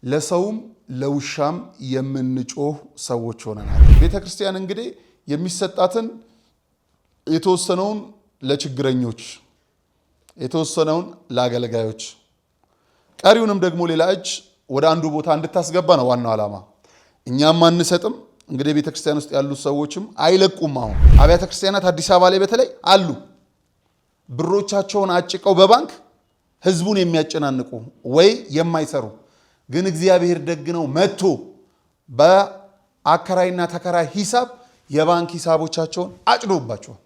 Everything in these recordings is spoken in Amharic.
ለሰውም ለውሻም የምንጮህ ሰዎች ሆነናል። ቤተክርስቲያን እንግዲህ የሚሰጣትን የተወሰነውን ለችግረኞች የተወሰነውን ለአገልጋዮች ቀሪውንም ደግሞ ሌላ እጅ ወደ አንዱ ቦታ እንድታስገባ ነው ዋናው ዓላማ። እኛም አንሰጥም። እንግዲህ ቤተክርስቲያን ውስጥ ያሉ ሰዎችም አይለቁም። አሁን አብያተ ክርስቲያናት አዲስ አበባ ላይ በተለይ አሉ ብሮቻቸውን አጭቀው በባንክ ህዝቡን የሚያጨናንቁ ወይ የማይሰሩ ግን እግዚአብሔር ደግ ነው መጥቶ በአከራይና ተከራይ ሂሳብ የባንክ ሂሳቦቻቸውን አጭዶባቸዋል።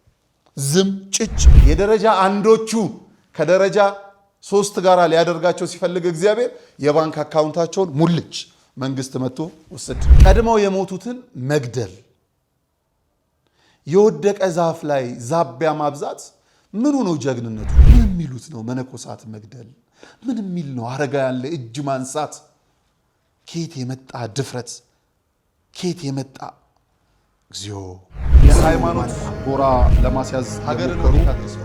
ዝም ጭጭ የደረጃ አንዶቹ ከደረጃ 3 ጋር ሊያደርጋቸው ሲፈልግ እግዚአብሔር የባንክ አካውንታቸውን ሙልጭ መንግስት መጥቶ ወሰደ። ቀድመው የሞቱትን መግደል፣ የወደቀ ዛፍ ላይ ዛቢያ ማብዛት ምኑ ነው ጀግንነቱ? ምን የሚሉት ነው? መነኮሳት መግደል ምን የሚል ነው? አረጋ ያለ እጅ ማንሳት ኬት የመጣ ድፍረት፣ ኬት የመጣ እግዚኦ። የሃይማኖት ጎራ ለማስያዝ ሀገርን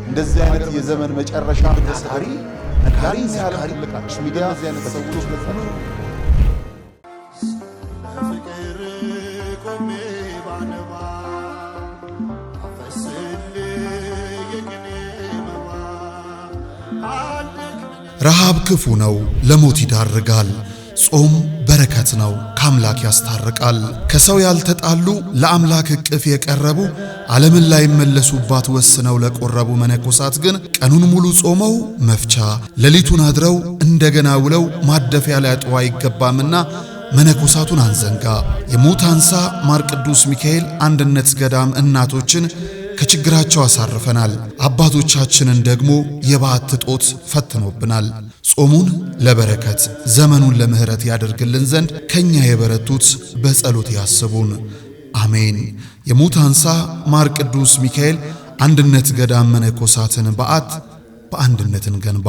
እንደዚህ አይነት የዘመን መጨረሻ ታሪ ነካሪ ሲያልቃሪ ሚዲያ እዚህ አይነት ሰዎች ለፈኑ ረሃብ ክፉ ነው፣ ለሞት ይዳርጋል። ጾም በረከት ነው፣ ከአምላክ ያስታርቃል። ከሰው ያልተጣሉ ለአምላክ እቅፍ የቀረቡ ዓለምን ላይ መለሱባት ወስነው ለቆረቡ መነኮሳት ግን ቀኑን ሙሉ ጾመው መፍቻ ሌሊቱን አድረው እንደገና ውለው ማደፊያ ሊያጡ አይገባምና መነኮሳቱን አንዘንጋ። የሙት አንሳ ማር ቅዱስ ሚካኤል አንድነት ገዳም እናቶችን ከችግራቸው አሳርፈናል። አባቶቻችንን ደግሞ የበዓት ጦት ፈትኖብናል። ጾሙን ለበረከት ዘመኑን ለምህረት ያደርግልን ዘንድ ከኛ የበረቱት በጸሎት ያስቡን። አሜን። የሙት አንሳ ማር ቅዱስ ሚካኤል አንድነት ገዳም መነኮሳትን በዓት በአንድነት እንገንባ።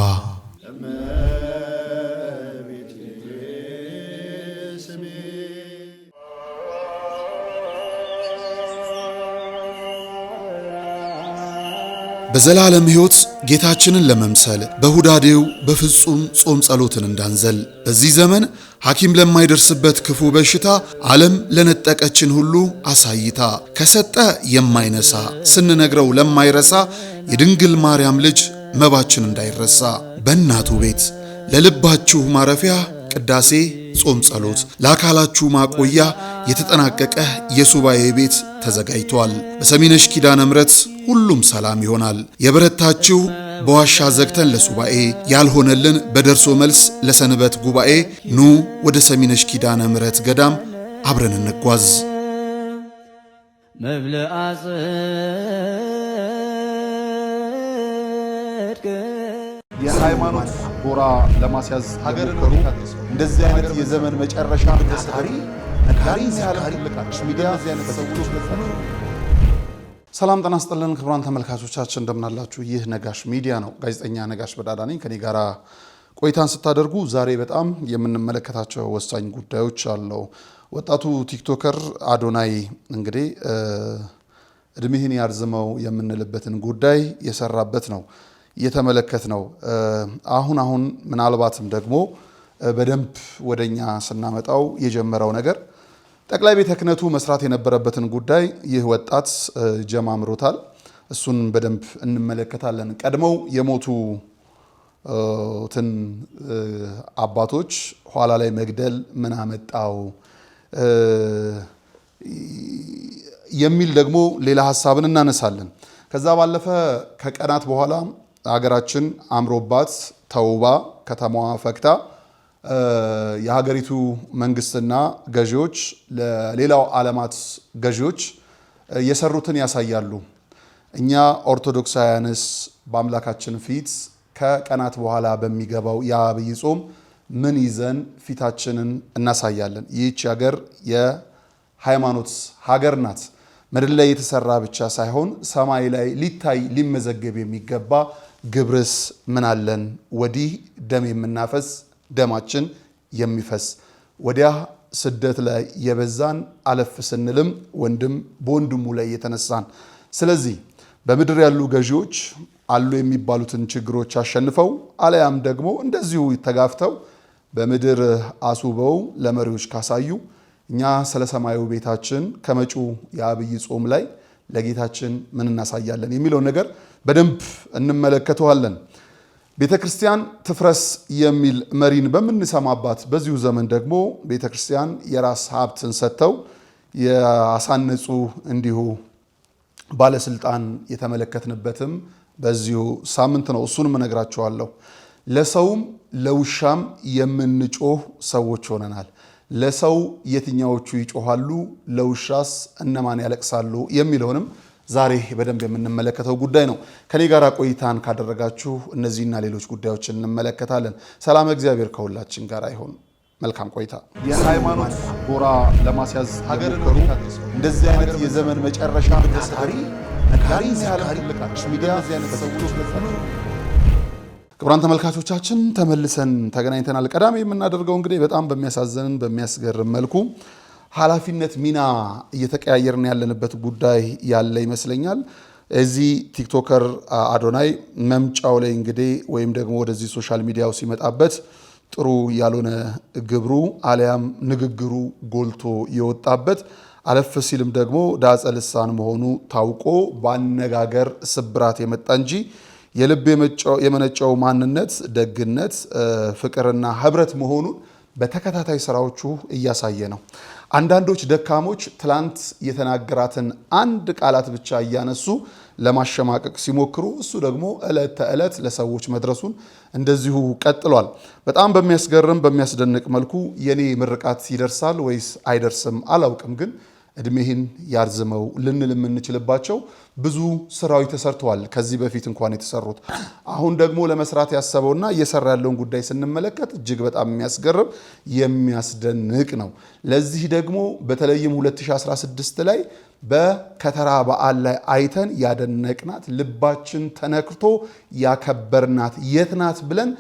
በዘላለም ሕይወት ጌታችንን ለመምሰል በሁዳዴው በፍጹም ጾም ጸሎትን እንዳንዘል በዚህ ዘመን ሐኪም ለማይደርስበት ክፉ በሽታ ዓለም ለነጠቀችን ሁሉ አሳይታ ከሰጠ የማይነሳ ስንነግረው ለማይረሳ የድንግል ማርያም ልጅ መባችን እንዳይረሳ በእናቱ ቤት ለልባችሁ ማረፊያ ቅዳሴ ጾም ጸሎት ለአካላችሁ ማቆያ የተጠናቀቀ የሱባኤ ቤት ተዘጋጅቷል። በሰሚነሽ ኪዳነ ምሕረት ሁሉም ሰላም ይሆናል። የበረታችሁ በዋሻ ዘግተን ለሱባኤ ያልሆነልን በደርሶ መልስ ለሰንበት ጉባኤ ኑ ወደ ሰሚነሽ ኪዳነ ምሕረት ገዳም አብረን እንጓዝ። መብልዐ ጽድቅ የሃይማኖት ጎራ ለማስያዝ ሀገርን እንደዚህ አይነት የዘመን መጨረሻ ታሪ ነካሪ ሲያልቃች ሚዲያ እዚህ አይነት ሰዎች ለፈኑ። ሰላም ጤና ይስጥልን ክቡራን ተመልካቾቻችን እንደምናላችሁ። ይህ ነጋሽ ሚዲያ ነው። ጋዜጠኛ ነጋሽ በዳዳ ነኝ። ከኔ ጋራ ቆይታን ስታደርጉ ዛሬ በጣም የምንመለከታቸው ወሳኝ ጉዳዮች አሉ። ወጣቱ ቲክቶከር አዶናይ እንግዲህ እድሜህን ያርዝመው የምንልበትን ጉዳይ የሰራበት ነው የተመለከት ነው። አሁን ምናልባትም ደግሞ በደንብ ወደኛ ስናመጣው የጀመረው ነገር ጠቅላይ ቤተ ክህነቱ መስራት የነበረበትን ጉዳይ ይህ ወጣት ጀማምሮታል። እሱን በደንብ እንመለከታለን። ቀድመው የሞቱትን አባቶች ኋላ ላይ መግደል ምን አመጣው የሚል ደግሞ ሌላ ሐሳብን እናነሳለን። ከዛ ባለፈ ከቀናት በኋላ ሀገራችን አምሮባት ተውባ ከተማዋ ፈክታ የሀገሪቱ መንግስትና ገዢዎች ለሌላው ዓለማት ገዢዎች የሰሩትን ያሳያሉ። እኛ ኦርቶዶክሳውያንስ በአምላካችን ፊት ከቀናት በኋላ በሚገባው የአብይ ጾም ምን ይዘን ፊታችንን እናሳያለን? ይህች ሀገር የሃይማኖት ሀገር ናት። ምድር ላይ የተሰራ ብቻ ሳይሆን ሰማይ ላይ ሊታይ ሊመዘገብ የሚገባ ግብርስ ምን አለን? ወዲህ ደም የምናፈስ ደማችን የሚፈስ ወዲያ ስደት ላይ የበዛን አለፍ ስንልም ወንድም በወንድሙ ላይ የተነሳን። ስለዚህ በምድር ያሉ ገዢዎች አሉ የሚባሉትን ችግሮች አሸንፈው አለያም ደግሞ እንደዚሁ ተጋፍተው በምድር አስውበው ለመሪዎች ካሳዩ እኛ ስለ ሰማዩ ቤታችን ከመጪው የአብይ ጾም ላይ ለጌታችን ምን እናሳያለን የሚለው ነገር በደንብ እንመለከተዋለን። ቤተክርስቲያን ትፍረስ የሚል መሪን በምንሰማባት በዚሁ ዘመን ደግሞ ቤተክርስቲያን የራስ ሀብትን ሰጥተው ያሳነጹ እንዲሁ ባለስልጣን የተመለከትንበትም በዚሁ ሳምንት ነው። እሱንም እነግራችኋለሁ። ለሰውም ለውሻም የምንጮህ ሰዎች ሆነናል። ለሰው የትኛዎቹ ይጮሃሉ፣ ለውሻስ እነማን ያለቅሳሉ የሚለውንም ዛሬ በደንብ የምንመለከተው ጉዳይ ነው። ከኔ ጋር ቆይታን ካደረጋችሁ እነዚህና ሌሎች ጉዳዮችን እንመለከታለን። ሰላም እግዚአብሔር ከሁላችን ጋር ይሁን። መልካም ቆይታ። የሃይማኖት ጎራ ለማስያዝ ሀገርን እንደዚህ አይነት የዘመን መጨረሻ ነጋሪ ሲያልቃች ሚዲያ ክቡራን ተመልካቾቻችን ተመልሰን ተገናኝተናል። ቀዳሚ የምናደርገው እንግዲህ በጣም በሚያሳዝን በሚያስገርም መልኩ ኃላፊነት ሚና እየተቀያየርን ያለንበት ጉዳይ ያለ ይመስለኛል። እዚህ ቲክቶከር አዶናይ መምጫው ላይ እንግዲህ ወይም ደግሞ ወደዚህ ሶሻል ሚዲያው ሲመጣበት ጥሩ ያልሆነ ግብሩ አሊያም ንግግሩ ጎልቶ የወጣበት አለፍ ሲልም ደግሞ ዳጸ ልሳን መሆኑ ታውቆ ባነጋገር ስብራት የመጣ እንጂ የልብ የመነጨው ማንነት፣ ደግነት፣ ፍቅርና ህብረት መሆኑን በተከታታይ ስራዎቹ እያሳየ ነው። አንዳንዶች ደካሞች ትላንት የተናገራትን አንድ ቃላት ብቻ እያነሱ ለማሸማቀቅ ሲሞክሩ እሱ ደግሞ ዕለት ተዕለት ለሰዎች መድረሱን እንደዚሁ ቀጥሏል። በጣም በሚያስገርም በሚያስደንቅ መልኩ የኔ ምርቃት ይደርሳል ወይስ አይደርስም አላውቅም፣ ግን እድሜህን ያርዝመው ልንል የምንችልባቸው ብዙ ስራዎች ተሰርተዋል። ከዚህ በፊት እንኳን የተሰሩት አሁን ደግሞ ለመስራት ያሰበውና እየሰራ ያለውን ጉዳይ ስንመለከት እጅግ በጣም የሚያስገርም የሚያስደንቅ ነው። ለዚህ ደግሞ በተለይም 2016 ላይ በከተራ በዓል ላይ አይተን ያደነቅናት ልባችን ተነክቶ ያከበርናት የትናት ብለን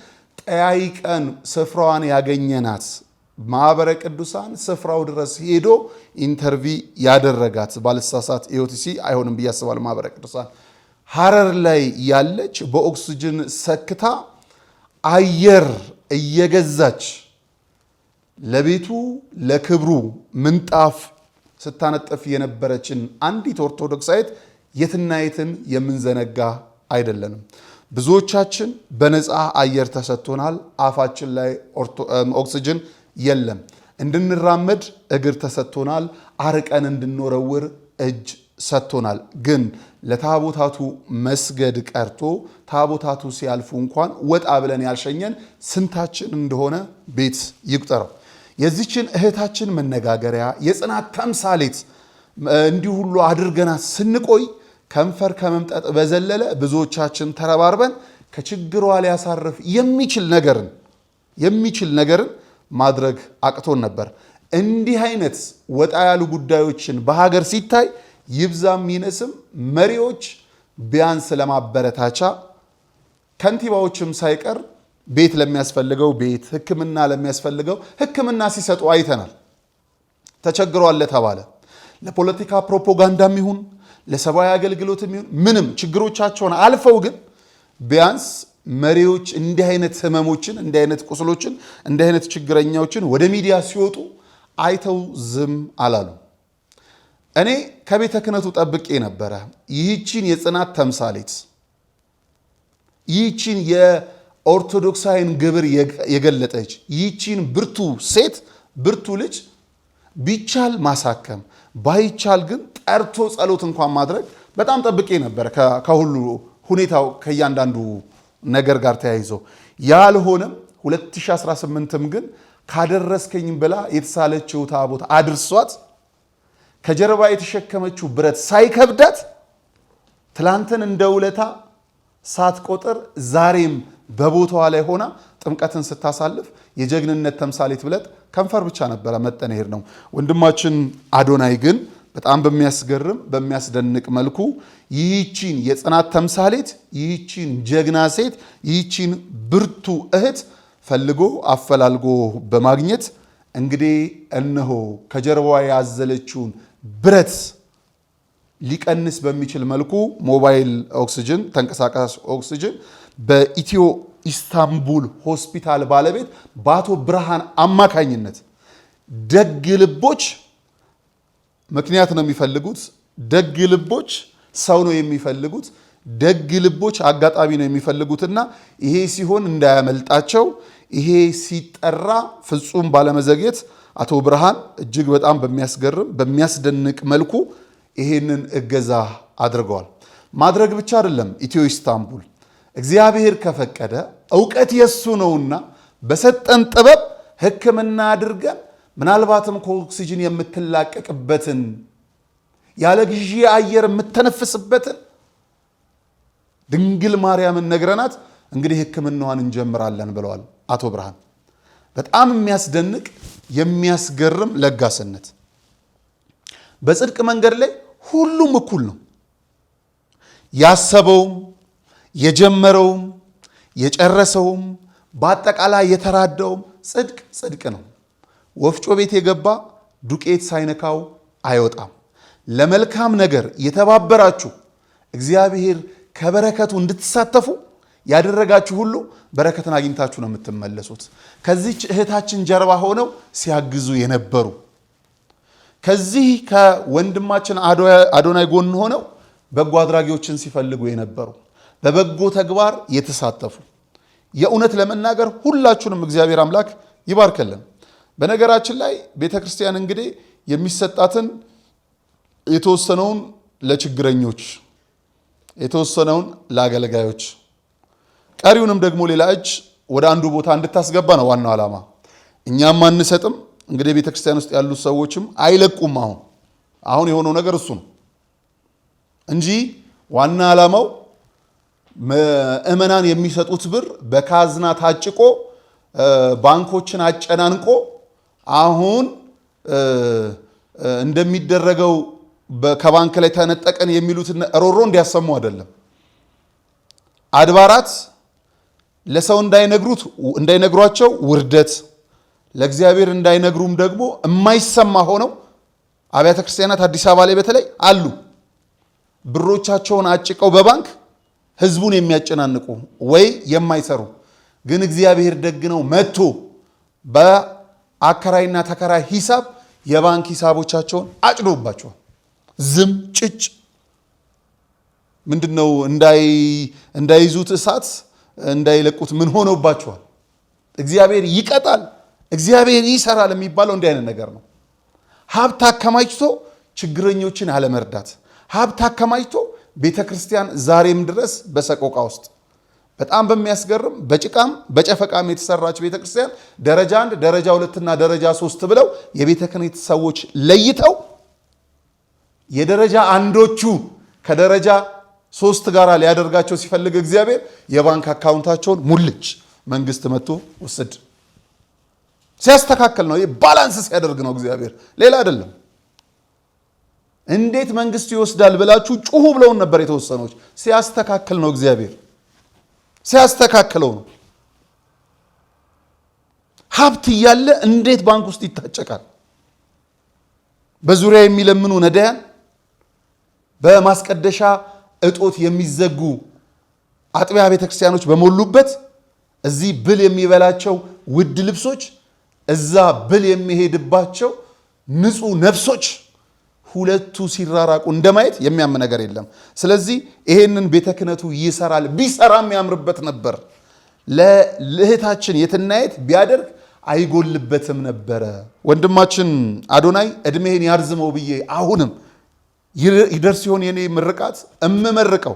ጠያይቀን ስፍራዋን ያገኘናት ማህበረ ቅዱሳን ስፍራው ድረስ ሄዶ ኢንተርቪ ያደረጋት ባልሳሳት ኢኦቲሲ አይሆንም ብዬ አስባለሁ። ማህበረ ቅዱሳን ሐረር ላይ ያለች በኦክሲጅን ሰክታ አየር እየገዛች ለቤቱ ለክብሩ ምንጣፍ ስታነጥፍ የነበረችን አንዲት ኦርቶዶክሳዊት የትና የትን የምንዘነጋ አይደለንም። ብዙዎቻችን በነፃ አየር ተሰጥቶናል። አፋችን ላይ ኦክሲጅን የለም። እንድንራመድ እግር ተሰጥቶናል። አርቀን እንድንወረውር እጅ ሰጥቶናል። ግን ለታቦታቱ መስገድ ቀርቶ ታቦታቱ ሲያልፉ እንኳን ወጣ ብለን ያልሸኘን ስንታችን እንደሆነ ቤት ይቁጠረው። የዚችን እህታችን መነጋገሪያ የጽናት ተምሳሌት እንዲህ ሁሉ አድርገናት ስንቆይ ከንፈር ከመምጠጥ በዘለለ ብዙዎቻችን ተረባርበን ከችግሯ ሊያሳርፍ የሚችል ነገርን ማድረግ አቅቶን ነበር። እንዲህ አይነት ወጣ ያሉ ጉዳዮችን በሀገር ሲታይ ይብዛም ይነስም መሪዎች ቢያንስ ለማበረታቻ ከንቲባዎችም ሳይቀር ቤት ለሚያስፈልገው ቤት፣ ሕክምና ለሚያስፈልገው ሕክምና ሲሰጡ አይተናል። ተቸግሯል ለተባለ ለፖለቲካ ፕሮፓጋንዳም ይሁን ለሰብአዊ አገልግሎትም ይሁን ምንም ችግሮቻቸውን አልፈው ግን ቢያንስ መሪዎች እንዲህ አይነት ህመሞችን፣ እንዲህ አይነት ቁስሎችን፣ እንዲህ አይነት ችግረኛዎችን ወደ ሚዲያ ሲወጡ አይተው ዝም አላሉ። እኔ ከቤተ ክህነቱ ጠብቄ ነበረ ይህችን የጽናት ተምሳሌት ይህችን የኦርቶዶክሳዊን ግብር የገለጠች ይህችን ብርቱ ሴት ብርቱ ልጅ ቢቻል ማሳከም ባይቻል ግን ጠርቶ ጸሎት እንኳን ማድረግ በጣም ጠብቄ ነበረ። ከሁሉ ሁኔታው ከእያንዳንዱ ነገር ጋር ተያይዞ ያልሆነም 2018ም ግን ካደረስከኝ ብላ የተሳለችው ታቦት አድርሷት ከጀርባ የተሸከመችው ብረት ሳይከብዳት ትላንትን እንደ ውለታ ሳትቆጥር ዛሬም በቦታዋ ላይ ሆና ጥምቀትን ስታሳልፍ የጀግንነት ተምሳሌት ብለት ከንፈር ብቻ ነበረ መጠን ሄድ ነው። ወንድማችን አዶናይ ግን በጣም በሚያስገርም በሚያስደንቅ መልኩ ይህቺን የጽናት ተምሳሌት ይህቺን ጀግና ሴት ይህቺን ብርቱ እህት ፈልጎ አፈላልጎ በማግኘት እንግዲህ እነሆ ከጀርባዋ ያዘለችውን ብረት ሊቀንስ በሚችል መልኩ ሞባይል ኦክሲጅን ተንቀሳቃሽ ኦክሲጅን በኢትዮ ኢስታንቡል ሆስፒታል ባለቤት በአቶ ብርሃን አማካኝነት ደግ ልቦች ምክንያት ነው የሚፈልጉት፣ ደግ ልቦች ሰው ነው የሚፈልጉት፣ ደግ ልቦች አጋጣሚ ነው የሚፈልጉትና ይሄ ሲሆን እንዳያመልጣቸው ይሄ ሲጠራ ፍጹም ባለመዘግየት አቶ ብርሃን እጅግ በጣም በሚያስገርም በሚያስደንቅ መልኩ ይሄንን እገዛ አድርገዋል። ማድረግ ብቻ አይደለም ኢትዮ ኢስታንቡል እግዚአብሔር ከፈቀደ ዕውቀት የሱ ነውና በሰጠን ጥበብ ሕክምና አድርገን ምናልባትም ከኦክሲጅን የምትላቀቅበትን ያለ ግዢ አየር የምተነፍስበትን ድንግል ማርያምን ነግረናት እንግዲህ ሕክምናዋን እንጀምራለን ብለዋል አቶ ብርሃን። በጣም የሚያስደንቅ የሚያስገርም ለጋስነት። በጽድቅ መንገድ ላይ ሁሉም እኩል ነው። ያሰበውም የጀመረውም የጨረሰውም በአጠቃላይ የተራዳውም ጽድቅ ነው። ወፍጮ ቤት የገባ ዱቄት ሳይነካው አይወጣም። ለመልካም ነገር የተባበራችሁ እግዚአብሔር ከበረከቱ እንድትሳተፉ ያደረጋችሁ ሁሉ በረከትን አግኝታችሁ ነው የምትመለሱት። ከዚህች እህታችን ጀርባ ሆነው ሲያግዙ የነበሩ ከዚህ ከወንድማችን አዶናይ ጎን ሆነው በጎ አድራጊዎችን ሲፈልጉ የነበሩ በበጎ ተግባር የተሳተፉ የእውነት ለመናገር ሁላችሁንም እግዚአብሔር አምላክ ይባርከልን። በነገራችን ላይ ቤተክርስቲያን እንግዲህ የሚሰጣትን የተወሰነውን ለችግረኞች፣ የተወሰነውን ለአገልጋዮች፣ ቀሪውንም ደግሞ ሌላ እጅ ወደ አንዱ ቦታ እንድታስገባ ነው ዋናው ዓላማ። እኛም አንሰጥም። እንግዲህ ቤተክርስቲያን ውስጥ ያሉት ሰዎችም አይለቁም። አሁን የሆነው ነገር እሱ ነው እንጂ ዋና ዓላማው ምእመናን የሚሰጡት ብር በካዝና ታጭቆ ባንኮችን አጨናንቆ አሁን እንደሚደረገው ከባንክ ላይ ተነጠቀን የሚሉትን ሮሮ እንዲያሰሙ አይደለም። አድባራት ለሰው እንዳይነግሯቸው ውርደት፣ ለእግዚአብሔር እንዳይነግሩም ደግሞ የማይሰማ ሆነው አብያተ ክርስቲያናት አዲስ አበባ ላይ በተለይ አሉ። ብሮቻቸውን አጭቀው በባንክ ህዝቡን የሚያጨናንቁ ወይ የማይሰሩ ግን እግዚአብሔር ደግ ነው መጥቶ በአከራይና ተከራይ ሂሳብ የባንክ ሂሳቦቻቸውን አጭዶባቸዋል። ዝም ጭጭ ምንድነው እንዳይዙት እሳት እንዳይለቁት ምን ሆኖባቸዋል? እግዚአብሔር ይቀጣል፣ እግዚአብሔር ይሰራል የሚባለው እንዲህ አይነት ነገር ነው። ሀብት አከማችቶ ችግረኞችን አለመርዳት፣ ሀብት አከማችቶ ቤተክርስቲያን ዛሬም ድረስ በሰቆቃ ውስጥ በጣም በሚያስገርም በጭቃም በጨፈቃም የተሰራች ቤተክርስቲያን ደረጃ 1 ደረጃ 2 እና ደረጃ 3 ብለው የቤተ ክህነት ሰዎች ለይተው የደረጃ አንዶቹ ከደረጃ 3 ጋር ሊያደርጋቸው ሲፈልግ እግዚአብሔር የባንክ አካውንታቸውን ሙልጭ መንግስት መጥቶ ወሰድ ሲያስተካክል ነው። ባላንስ ሲያደርግ ነው እግዚአብሔር፣ ሌላ አይደለም። እንዴት መንግስት ይወስዳል ብላችሁ ጩሁ ብለውን ነበር የተወሰኑት። ሲያስተካክል ነው እግዚአብሔር፣ ሲያስተካክለው ነው። ሀብት እያለ እንዴት ባንክ ውስጥ ይታጨቃል? በዙሪያ የሚለምኑ ነዳያን፣ በማስቀደሻ እጦት የሚዘጉ አጥቢያ ቤተክርስቲያኖች በሞሉበት እዚህ ብል የሚበላቸው ውድ ልብሶች፣ እዛ ብል የሚሄድባቸው ንጹህ ነፍሶች ሁለቱ ሲራራቁ እንደማየት የሚያም ነገር የለም። ስለዚህ ይሄንን ቤተ ክህነቱ ይሰራል፣ ቢሰራም ያምርበት ነበር። ለእህታችን የትናየት ቢያደርግ አይጎልበትም ነበረ። ወንድማችን አዶናይ እድሜህን ያርዝመው ብዬ አሁንም ይደርስ ሲሆን የኔ ምርቃት እምመርቀው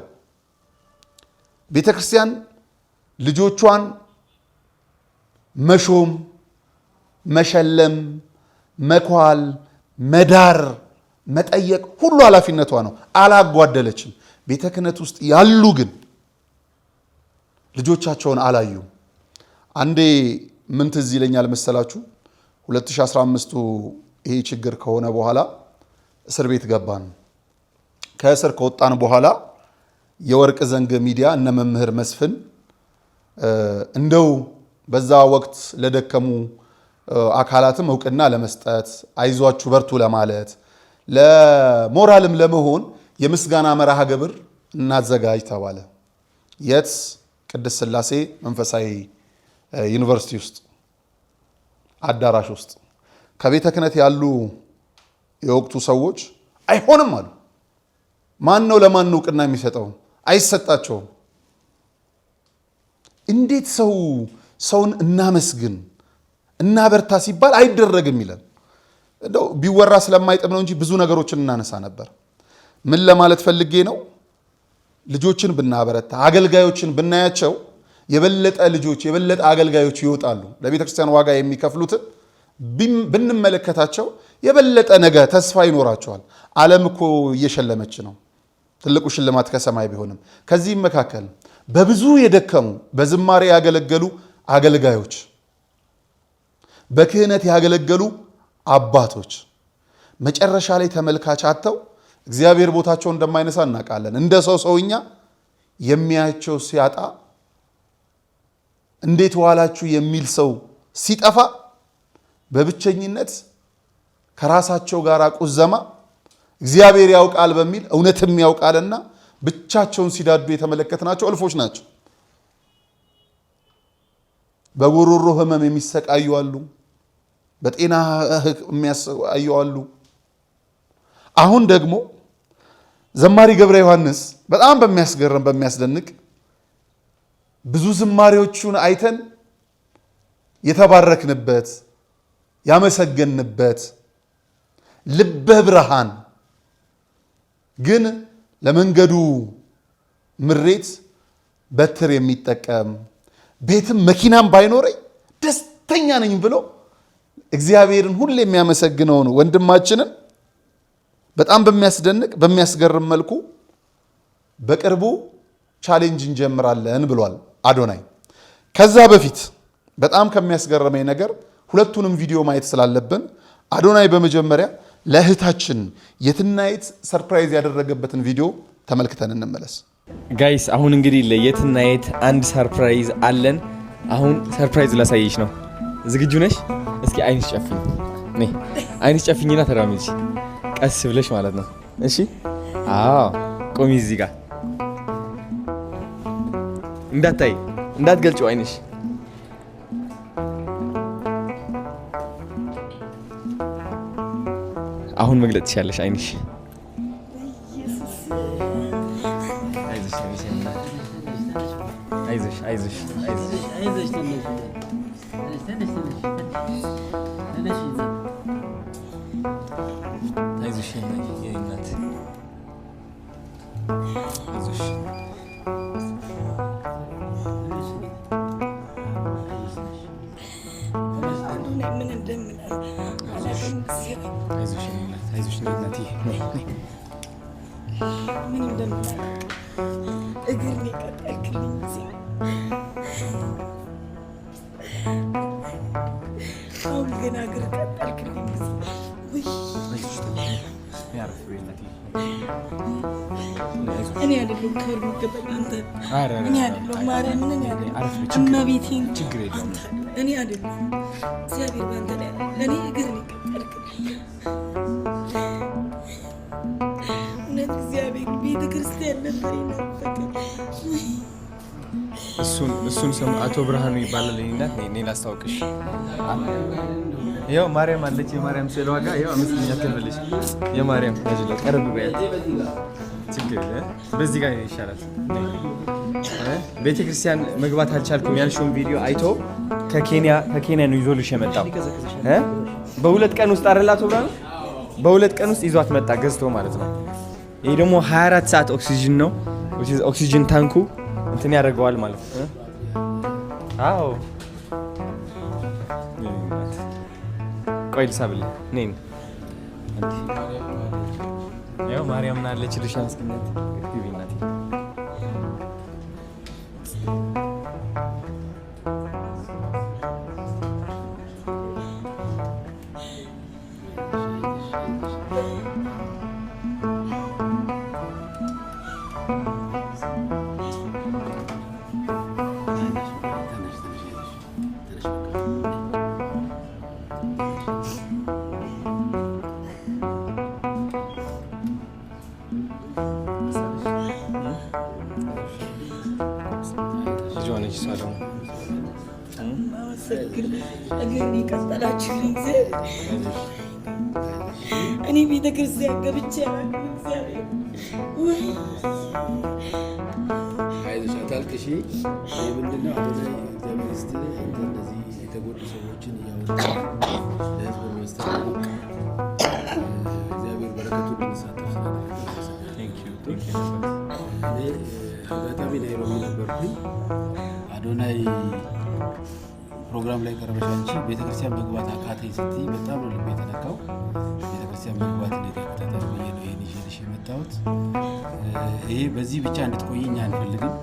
ቤተ ክርስቲያን ልጆቿን መሾም፣ መሸለም፣ መኳል፣ መዳር፣ መጠየቅ ሁሉ ኃላፊነቷ ነው። አላጓደለችም። ቤተ ክህነት ውስጥ ያሉ ግን ልጆቻቸውን አላዩ። አንዴ ምን ትዝ ይለኛል መሰላችሁ? 2015 ይሄ ችግር ከሆነ በኋላ እስር ቤት ገባን። ከእስር ከወጣን በኋላ የወርቅ ዘንግ ሚዲያ እነ መምህር መስፍን እንደው በዛ ወቅት ለደከሙ አካላትም እውቅና ለመስጠት አይዟችሁ በርቱ ለማለት ለሞራልም ለመሆን የምስጋና መርሃ ግብር እናዘጋጅ ተባለ። የት? ቅድስት ሥላሴ መንፈሳዊ ዩኒቨርሲቲ ውስጥ አዳራሽ ውስጥ ከቤተ ክህነት ያሉ የወቅቱ ሰዎች አይሆንም አሉ። ማን ነው ለማን እውቅና የሚሰጠው? አይሰጣቸውም። እንዴት ሰውን እናመስግን እናበርታ ሲባል አይደረግም ይላል። እንደው ቢወራ ስለማይጥም ነው እንጂ ብዙ ነገሮችን እናነሳ ነበር። ምን ለማለት ፈልጌ ነው? ልጆችን ብናበረታ አገልጋዮችን ብናያቸው የበለጠ ልጆች የበለጠ አገልጋዮች ይወጣሉ። ለቤተ ክርስቲያን ዋጋ የሚከፍሉትን ብንመለከታቸው የበለጠ ነገ ተስፋ ይኖራቸዋል። ዓለም እኮ እየሸለመች ነው። ትልቁ ሽልማት ከሰማይ ቢሆንም ከዚህም መካከል በብዙ የደከሙ በዝማሬ ያገለገሉ አገልጋዮች፣ በክህነት ያገለገሉ አባቶች መጨረሻ ላይ ተመልካች አጥተው እግዚአብሔር ቦታቸውን እንደማይነሳ እናውቃለን። እንደ ሰውኛ የሚያያቸው ሲያጣ እንዴት ዋላችሁ የሚል ሰው ሲጠፋ በብቸኝነት ከራሳቸው ጋር ቁዘማ እግዚአብሔር ያውቃል በሚል እውነትም ያውቃልና ብቻቸውን ሲዳዱ የተመለከትናቸው እልፎች ናቸው። በጉሮሮ ህመም የሚሰቃዩ አሉ። በጤና የሚያሰቃዩ አሉ። አሁን ደግሞ ዘማሪ ገብረ ዮሐንስ በጣም በሚያስገርም በሚያስደንቅ ብዙ ዝማሬዎቹን አይተን የተባረክንበት ያመሰገንበት ልበ ብርሃን ግን ለመንገዱ ምሬት በትር የሚጠቀም ቤትም መኪናም ባይኖረኝ ደስተኛ ነኝ ብሎ እግዚአብሔርን ሁሌ የሚያመሰግነው ነው ወንድማችንን በጣም በሚያስደንቅ በሚያስገርም መልኩ በቅርቡ ቻሌንጅ እንጀምራለን ብሏል አዶናይ። ከዛ በፊት በጣም ከሚያስገርመኝ ነገር ሁለቱንም ቪዲዮ ማየት ስላለብን አዶናይ በመጀመሪያ ለእህታችን የትናየት ሰርፕራይዝ ያደረገበትን ቪዲዮ ተመልክተን እንመለስ። ጋይስ አሁን እንግዲህ ለየትናየት አንድ ሰርፕራይዝ አለን። አሁን ሰርፕራይዝ ላሳየሽ ነው። ዝግጁ ነሽ? እስኪ አይንሽ ጨፍኝ። ነይ አይንሽ ጨፍኝና ተራመጂ፣ ቀስ ብለሽ ማለት ነው። እሺ? አዎ ቆሚ እዚህ ጋር እንዳታይ እንዳትገልጪው አይንሽ። አሁን መግለጥ ትችያለሽ አይንሽ። አይዞሽ አይዞሽ አይዞሽ አይዞሽ የእናት አይዞሽ አይዞሽ እናቴ ምን እንደምናል እግር የቀጠልክልኝ ጊዜ አሁን ገና እግር ቀጠልክልኝ ጊዜ እኔ አይደለሁም ክብር የሚገባኝ አንተ። እኔ አይደለሁም ማርያምን፣ እኔ አይደለሁም እመቤቴን፣ እኔ አይደለሁም እግዚአብሔር ባንተ ላይ ለእኔ እግር የቀጠልክልኝ እውነት እግዚአብሔር ቤተ ክርስቲያን ነበር ይናፈቀኝ። እሱን ስም አቶ ብርሃኑ ይባላል። እናት እኔ ላስታውቅሽ። ያው ማርያም አለች። የማርያም ስዕል ዋጋ ያው 5 ትልልሽ የማርያም ልጅ ቀርብ በያት ችግር በዚህ ጋር ይሻላል። ቤተክርስቲያን መግባት አልቻልኩም ያልሽውን ቪዲዮ አይቶ ከኬንያ ነው ይዞልሽ የመጣው በ2 ቀን ውስጥ አረላቶ ብርሃኑ በ2 ቀን ውስጥ ይዟት መጣ ገዝቶ ማለት ነው። ይሄ ደግሞ 24 ሰዓት ኦክሲጅን ነው። ኦክሲጅን ታንኩ እንትን ያደርገዋል ማለት ነው። አዎ ቆይ ልሳብልህ ነኝ። ያው ማርያም ናለች ልሻን እስኪነት ግቢናት ችግር እግር ይቀጠላችሁልኝ እኔ ቤተ ክርስቲያን ገብቼ አላውቅም። እግዚአብሔር ወይ አይዞሽ አታልቅሺ። ምንድነው አዶናይ እግዚአብሔር ይስጥህ። አንተ እንደዚህ የተጎዱ ሰዎችን እያወጣህ ለህዝብ በማስተዋወቅ እግዚአብሔር በረከቱን እንድንሳተፍ እኔ አጋጣሚ ናይሮቢ ነበርኩኝ። አዶናይ ፕሮግራም ላይ ቀረበሽ አንቺ ቤተክርስቲያን መግባት አቃተኝ ስትይ በጣም ነው ልቤ የተነካው። ቤተክርስቲያን መግባት እንደታከታተል ብዬ ነው ይሄን ይዤልሽ የመጣሁት። ይሄ በዚህ ብቻ እንድትቆይኝ አንፈልግም።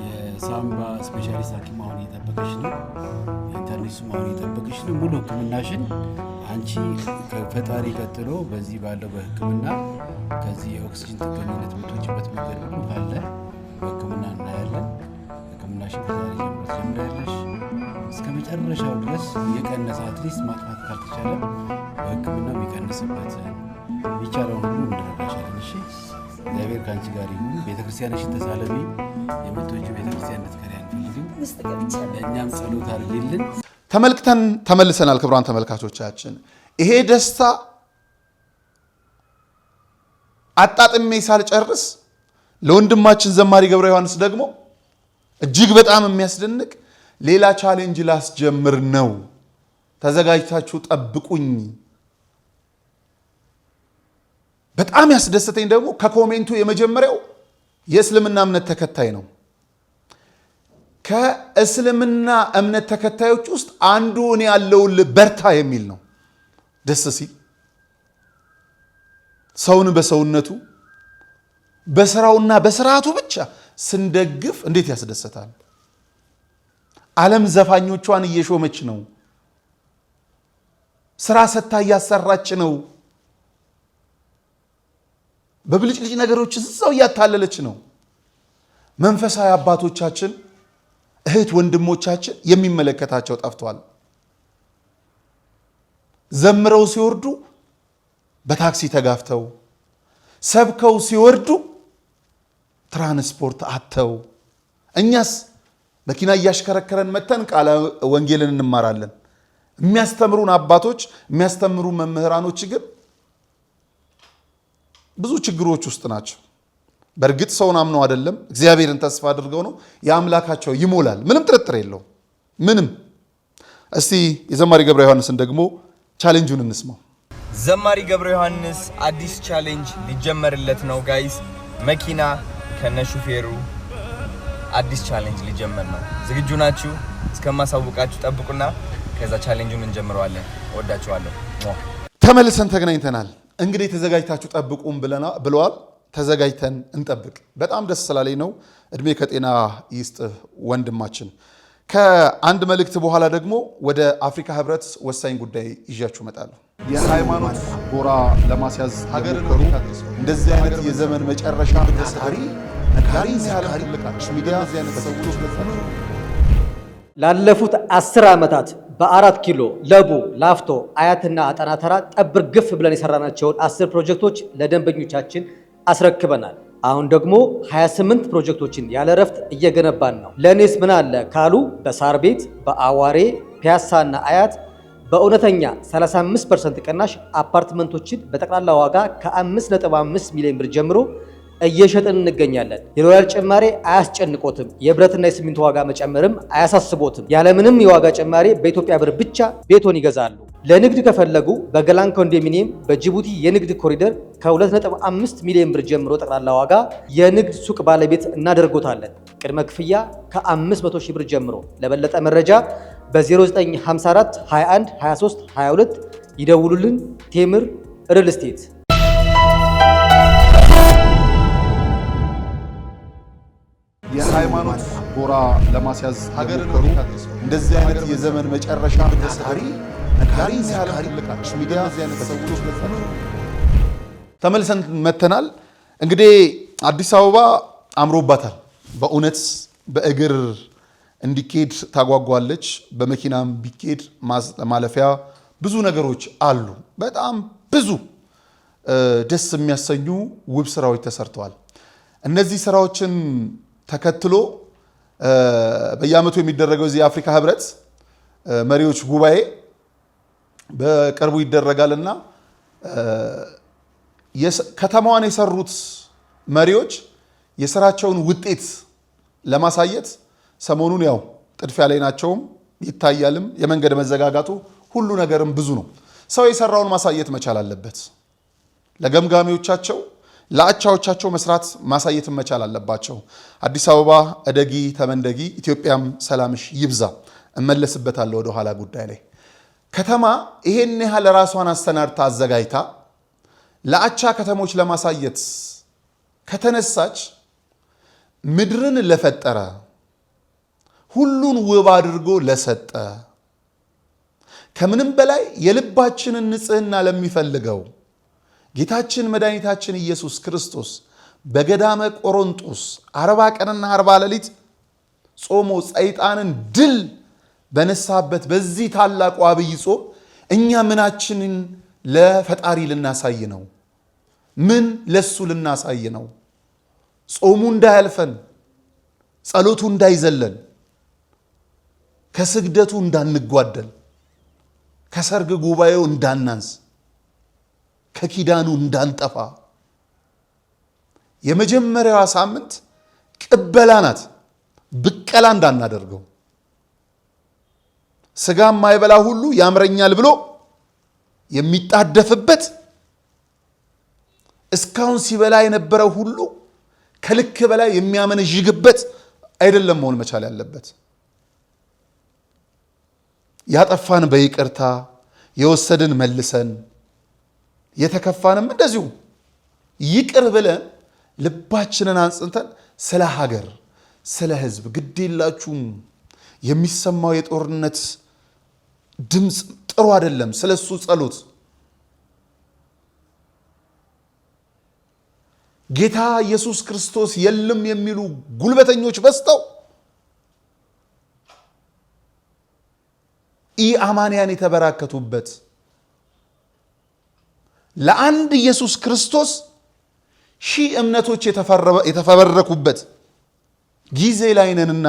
የሳምባ ስፔሻሊስት ሐኪም አሁን እየጠበቀሽ ነው። ኢንተርኔትሱም አሁን እየጠበቀሽ ነው። ሙሉ ሕክምናሽን አንቺ ከፈጣሪ ቀጥሎ በዚህ ባለው በሕክምና ከዚህ የኦክሲጅን ጥገኝነት የምትወጪበት መንገድ ሁሉ ካለ በሕክምና እናያለን። ሕክምናሽን ከዛሬ ጀምሮ ትጀምሪያለሽ እስከ መጨረሻው ድረስ የቀነሰ አትሊስት ማጥፋት ካልተቻለ በሕክምና የሚቀንስበት የሚቻለውን ሁሉ እንድረዳሻለን። እሺ፣ እግዚአብሔር ከአንቺ ጋር ይሁን። ቤተክርስቲያንሽን ተሳለሚ። የምትወጂው ቤተክርስቲያን እንድትቀሪ አንፈልግም። ለእኛም ጸሎት አድርጊልን። ተመልክተን ተመልሰናል። ክቡራን ተመልካቾቻችን ይሄ ደስታ አጣጥሜ ሳልጨርስ ለወንድማችን ዘማሪ ገብረ ዮሐንስ ደግሞ እጅግ በጣም የሚያስደንቅ ሌላ ቻሌንጅ ላስጀምር ነው። ተዘጋጅታችሁ ጠብቁኝ። በጣም ያስደሰተኝ ደግሞ ከኮሜንቱ የመጀመሪያው የእስልምና እምነት ተከታይ ነው። ከእስልምና እምነት ተከታዮች ውስጥ አንዱ እኔ ያለውልህ በርታ የሚል ነው። ደስ ሲል ሰውን በሰውነቱ በስራውና በስርዓቱ ብቻ ስንደግፍ እንዴት ያስደስታል። ዓለም ዘፋኞቿን እየሾመች ነው። ስራ ሰታ እያሰራች ነው። በብልጭልጭ ነገሮች እዛው እያታለለች ነው። መንፈሳዊ አባቶቻችን እህት ወንድሞቻችን የሚመለከታቸው ጠፍቷል። ዘምረው ሲወርዱ በታክሲ ተጋፍተው፣ ሰብከው ሲወርዱ ትራንስፖርት አጥተው፣ እኛስ መኪና እያሽከረከረን መተን ቃለ ወንጌልን እንማራለን። የሚያስተምሩን አባቶች የሚያስተምሩ መምህራኖች ግን ብዙ ችግሮች ውስጥ ናቸው። በእርግጥ ሰውን አምነው አይደለም፣ እግዚአብሔርን ተስፋ አድርገው ነው። የአምላካቸው ይሞላል፣ ምንም ጥርጥር የለው ምንም። እስቲ የዘማሪ ገብረ ዮሐንስን ደግሞ ቻሌንጁን እንስማው። ዘማሪ ገብረ ዮሐንስ አዲስ ቻሌንጅ ሊጀመርለት ነው ጋይስ። መኪና ከነሹፌሩ አዲስ ቻሌንጅ ሊጀመር ነው። ዝግጁ ናችሁ? እስከማሳውቃችሁ ጠብቁና ከዛ ቻሌንጁን እንጀምረዋለን። ወዳችኋለሁ። ተመልሰን ተገናኝተናል። እንግዲህ ተዘጋጅታችሁ ጠብቁም ብለዋል። ተዘጋጅተን እንጠብቅ። በጣም ደስ ስላለኝ ነው። እድሜ ከጤና ይስጥ ወንድማችን። ከአንድ መልእክት በኋላ ደግሞ ወደ አፍሪካ ህብረት ወሳኝ ጉዳይ ይዣችሁ እመጣለሁ። የሃይማኖት ጎራ ለማስያዝ ሀገር ከሩ እንደዚህ አይነት የዘመን መጨረሻ ታሪ ነጋሪ ሚዲያ ሰዎች ላለፉት 10 ዓመታት በ4 ኪሎ ለቡ ላፍቶ አያትና አጠና ተራ ጠብር ግፍ ብለን የሰራናቸውን 10 ፕሮጀክቶች ለደንበኞቻችን አስረክበናል። አሁን ደግሞ 28 ፕሮጀክቶችን ያለ ረፍት እየገነባን ነው። ለኔስ ምን አለ ካሉ በሳር ቤት፣ በአዋሬ፣ ፒያሳና አያት በእውነተኛ 35% ቅናሽ አፓርትመንቶችን በጠቅላላ ዋጋ ከ5.5 ሚሊዮን ብር ጀምሮ እየሸጥን እንገኛለን። የዶላር ጭማሬ አያስጨንቆትም። የብረትና የሲሚንቶ ዋጋ መጨመርም አያሳስቦትም። ያለምንም የዋጋ ጭማሬ በኢትዮጵያ ብር ብቻ ቤቶን ይገዛሉ። ለንግድ ከፈለጉ በገላን ኮንዶሚኒየም በጅቡቲ የንግድ ኮሪደር ከ2.5 ሚሊዮን ብር ጀምሮ ጠቅላላ ዋጋ የንግድ ሱቅ ባለቤት እናደርጎታለን። ቅድመ ክፍያ ከ500 ሺህ ብር ጀምሮ። ለበለጠ መረጃ በ0954 21 23 22 ይደውሉልን። ቴምር ሪል ስቴት። የሃይማኖት ጎራ ለማስያዝ ሀገር ከሩ እንደዚህ አይነት የዘመን መጨረሻ ታሪ ነጋሪ ሲያልቃች ሚዲያ ሰዎች ተመልሰን መተናል። እንግዲህ አዲስ አበባ አምሮባታል። በእውነት በእግር እንዲኬድ ታጓጓለች። በመኪናም ቢኬድ ማለፊያ ብዙ ነገሮች አሉ። በጣም ብዙ ደስ የሚያሰኙ ውብ ስራዎች ተሰርተዋል። እነዚህ ስራዎችን ተከትሎ በየዓመቱ የሚደረገው እዚህ የአፍሪካ ህብረት መሪዎች ጉባኤ በቅርቡ ይደረጋልና ከተማዋን የሰሩት መሪዎች የስራቸውን ውጤት ለማሳየት ሰሞኑን ያው ጥድፊያ ላይ ናቸውም ይታያልም። የመንገድ መዘጋጋቱ ሁሉ ነገርም ብዙ ነው። ሰው የሰራውን ማሳየት መቻል አለበት። ለገምጋሚዎቻቸው ለአቻዎቻቸው መስራት ማሳየት መቻል አለባቸው። አዲስ አበባ እደጊ ተመንደጊ፣ ኢትዮጵያም ሰላምሽ ይብዛ። እመለስበታለሁ ወደ ኋላ ጉዳይ ላይ። ከተማ ይሄን ያህል ራሷን አሰናድታ አዘጋጅታ ለአቻ ከተሞች ለማሳየት ከተነሳች ምድርን ለፈጠረ ሁሉን ውብ አድርጎ ለሰጠ ከምንም በላይ የልባችንን ንጽህና ለሚፈልገው ጌታችን መድኃኒታችን ኢየሱስ ክርስቶስ በገዳመ ቆሮንጦስ 40 ቀንና 40 ሌሊት ጾሞ ሰይጣንን ድል በነሳበት በዚህ ታላቁ አብይ ጾም እኛ ምናችንን ለፈጣሪ ልናሳይ ነው? ምን ለሱ ልናሳይ ነው? ጾሙ እንዳያልፈን፣ ጸሎቱ እንዳይዘለን፣ ከስግደቱ እንዳንጓደል፣ ከሰርግ ጉባኤው እንዳናንስ፣ ከኪዳኑ እንዳንጠፋ። የመጀመሪያዋ ሳምንት ቅበላ ናት። ብቀላ እንዳናደርገው። ስጋ የማይበላ ሁሉ ያምረኛል ብሎ የሚጣደፍበት፣ እስካሁን ሲበላ የነበረው ሁሉ ከልክ በላይ የሚያመነዥግበት አይደለም መሆን መቻል ያለበት። ያጠፋን በይቅርታ የወሰድን መልሰን የተከፋንም እንደዚሁ ይቅር ብለን ልባችንን አንጽተን ስለ ሀገር ስለ ሕዝብ ግድ የላችሁም። የሚሰማው የጦርነት ድምፅ ጥሩ አይደለም። ስለሱ ጸሎት ጌታ ኢየሱስ ክርስቶስ የለም የሚሉ ጉልበተኞች በዝተው ኢአማንያን የተበራከቱበት ለአንድ ኢየሱስ ክርስቶስ ሺህ እምነቶች የተፈበረኩበት ጊዜ ላይ ነንና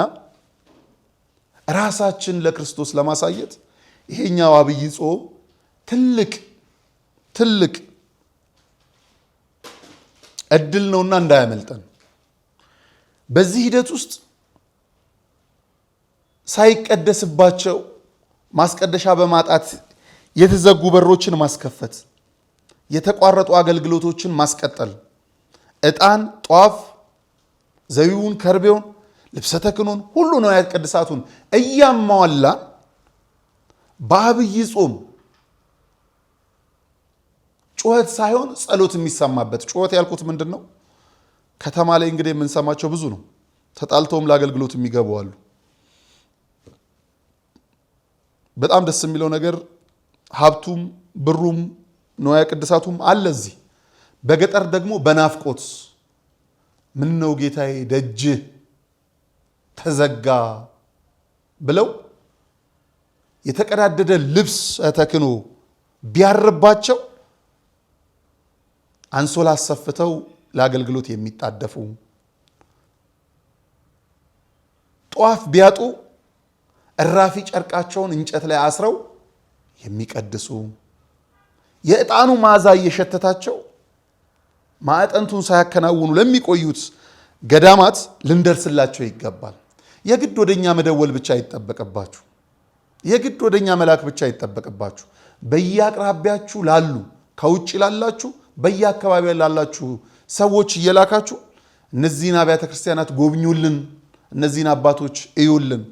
ራሳችን ለክርስቶስ ለማሳየት ይሄኛው አብይ ጾም ትልቅ እድል ነውና እንዳያመልጠን። በዚህ ሂደት ውስጥ ሳይቀደስባቸው ማስቀደሻ በማጣት የተዘጉ በሮችን ማስከፈት፣ የተቋረጡ አገልግሎቶችን ማስቀጠል፣ ዕጣን፣ ጧፍ፣ ዘቢቡን፣ ከርቤውን፣ ልብሰ ተክህኖን ሁሉ ንዋየ ቅድሳቱን እያሟላ በአብይ ጾም ጩኸት ሳይሆን ጸሎት የሚሰማበት። ጩኸት ያልኩት ምንድን ነው? ከተማ ላይ እንግዲህ የምንሰማቸው ብዙ ነው። ተጣልተውም ለአገልግሎት የሚገቡ አሉ። በጣም ደስ የሚለው ነገር ሀብቱም ብሩም ንዋየ ቅድሳቱም አለ እዚህ። በገጠር ደግሞ በናፍቆት ምን ነው ጌታዬ ደጅህ ተዘጋ ብለው የተቀዳደደ ልብስ ተክኖ ቢያርባቸው አንሶላ አሰፍተው ለአገልግሎት የሚጣደፉ፣ ጧፍ ቢያጡ እራፊ ጨርቃቸውን እንጨት ላይ አስረው የሚቀድሱ፣ የዕጣኑ መዓዛ እየሸተታቸው ማዕጠንቱን ሳያከናውኑ ለሚቆዩት ገዳማት ልንደርስላቸው ይገባል። የግድ ወደኛ መደወል ብቻ አይጠበቅባችሁ። የግድ ወደኛ መላክ ብቻ አይጠበቅባችሁ። በየአቅራቢያችሁ ላሉ ከውጭ ላላችሁ በየአካባቢ ላላችሁ ሰዎች እየላካችሁ እነዚህን አብያተ ክርስቲያናት ጎብኙልን፣ እነዚህን አባቶች እዩልን።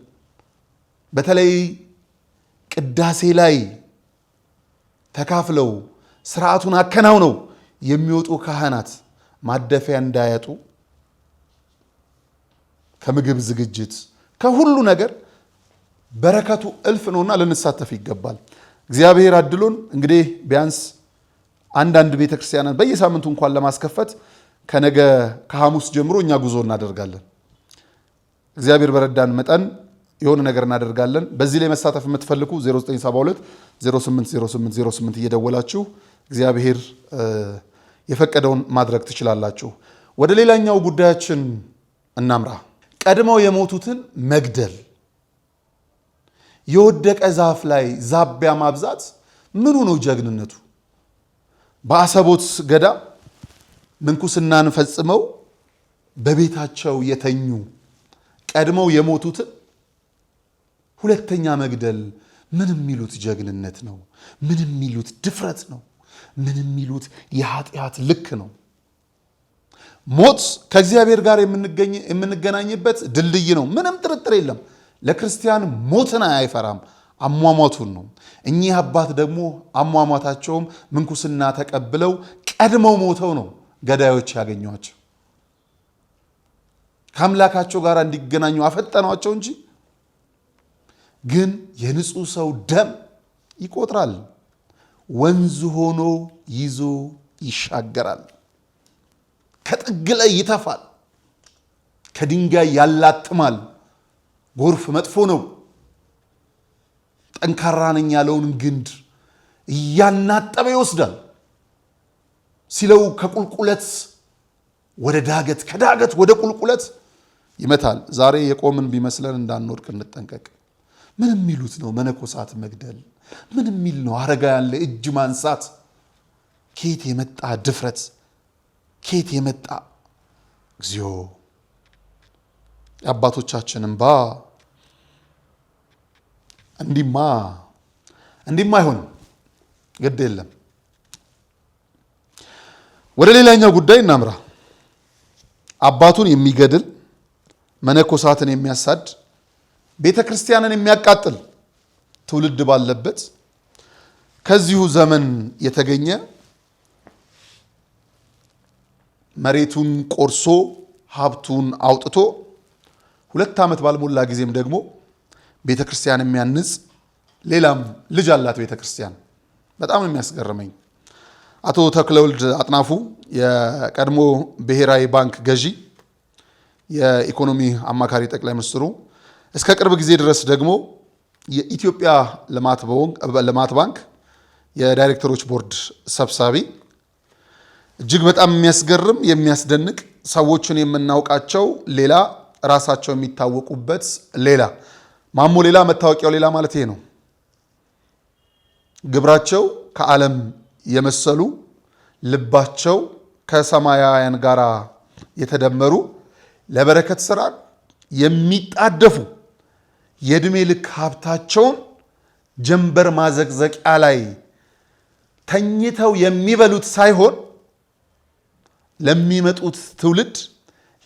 በተለይ ቅዳሴ ላይ ተካፍለው ስርዓቱን አከናውነው የሚወጡ ካህናት ማደፊያ እንዳያጡ ከምግብ ዝግጅት ከሁሉ ነገር በረከቱ እልፍ ነውና ልንሳተፍ ይገባል። እግዚአብሔር አድሎን እንግዲህ ቢያንስ አንዳንድ ቤተክርስቲያናት በየሳምንቱ እንኳን ለማስከፈት ከነገ ከሐሙስ ጀምሮ እኛ ጉዞ እናደርጋለን። እግዚአብሔር በረዳን መጠን የሆነ ነገር እናደርጋለን። በዚህ ላይ መሳተፍ የምትፈልጉ 0972 080808 እየደወላችሁ እግዚአብሔር የፈቀደውን ማድረግ ትችላላችሁ። ወደ ሌላኛው ጉዳያችን እናምራ። ቀድመው የሞቱትን መግደል የወደቀ ዛፍ ላይ ዛቢያ ማብዛት ምኑ ነው ጀግንነቱ? በአሰቦት ገዳም ምንኩስናን ፈጽመው በቤታቸው የተኙ ቀድመው የሞቱትን ሁለተኛ መግደል ምን የሚሉት ጀግንነት ነው? ምን የሚሉት ድፍረት ነው? ምን የሚሉት የኃጢአት ልክ ነው? ሞት ከእግዚአብሔር ጋር የምንገናኝበት ድልድይ ነው። ምንም ጥርጥር የለም። ለክርስቲያን ሞትን አይፈራም፣ አሟሟቱን ነው። እኚህ አባት ደግሞ አሟሟታቸውም ምንኩስና ተቀብለው ቀድመው ሞተው ነው ገዳዮች ያገኟቸው። ከአምላካቸው ጋር እንዲገናኙ አፈጠኗቸው እንጂ ግን የንጹህ ሰው ደም ይቆጥራል። ወንዝ ሆኖ ይዞ ይሻገራል። ከጥግ ላይ ይተፋል፣ ከድንጋይ ያላትማል። ጎርፍ መጥፎ ነው። ጠንካራ ነኝ ያለውን ግንድ እያናጠበ ይወስዳል። ሲለው ከቁልቁለት ወደ ዳገት፣ ከዳገት ወደ ቁልቁለት ይመታል። ዛሬ የቆምን ቢመስለን እንዳንወድቅ እንጠንቀቅ። ምን የሚሉት ነው መነኮሳት መግደል? ምን የሚል ነው አረጋውያን ላይ እጅ ማንሳት? ከየት የመጣ ድፍረት! ከየት የመጣ እግዚኦ! የአባቶቻችን እንባ እንዲማ አይሆንም። ግድ የለም። ወደ ሌላኛው ጉዳይ እናምራ። አባቱን የሚገድል መነኮሳትን የሚያሳድ ቤተ ክርስቲያንን የሚያቃጥል ትውልድ ባለበት ከዚሁ ዘመን የተገኘ መሬቱን ቆርሶ ሀብቱን አውጥቶ 2 ዓመት ባልሞላ ጊዜም ደግሞ ቤተ ክርስቲያን የሚያንጽ ሌላም ልጅ አላት ቤተ ክርስቲያን። በጣም የሚያስገርመኝ አቶ ተክለወልድ አጥናፉ የቀድሞ ብሔራዊ ባንክ ገዢ፣ የኢኮኖሚ አማካሪ ጠቅላይ ሚኒስትሩ፣ እስከ ቅርብ ጊዜ ድረስ ደግሞ የኢትዮጵያ ልማት ባንክ የዳይሬክተሮች ቦርድ ሰብሳቢ፣ እጅግ በጣም የሚያስገርም የሚያስደንቅ ሰዎችን የምናውቃቸው ሌላ፣ ራሳቸው የሚታወቁበት ሌላ፣ ማሞ ሌላ መታወቂያው ሌላ ማለት ይሄ ነው። ግብራቸው ከዓለም የመሰሉ ልባቸው ከሰማያውያን ጋር የተደመሩ ለበረከት ስራ የሚጣደፉ የዕድሜ ልክ ሀብታቸውን ጀንበር ማዘቅዘቂያ ላይ ተኝተው የሚበሉት ሳይሆን ለሚመጡት ትውልድ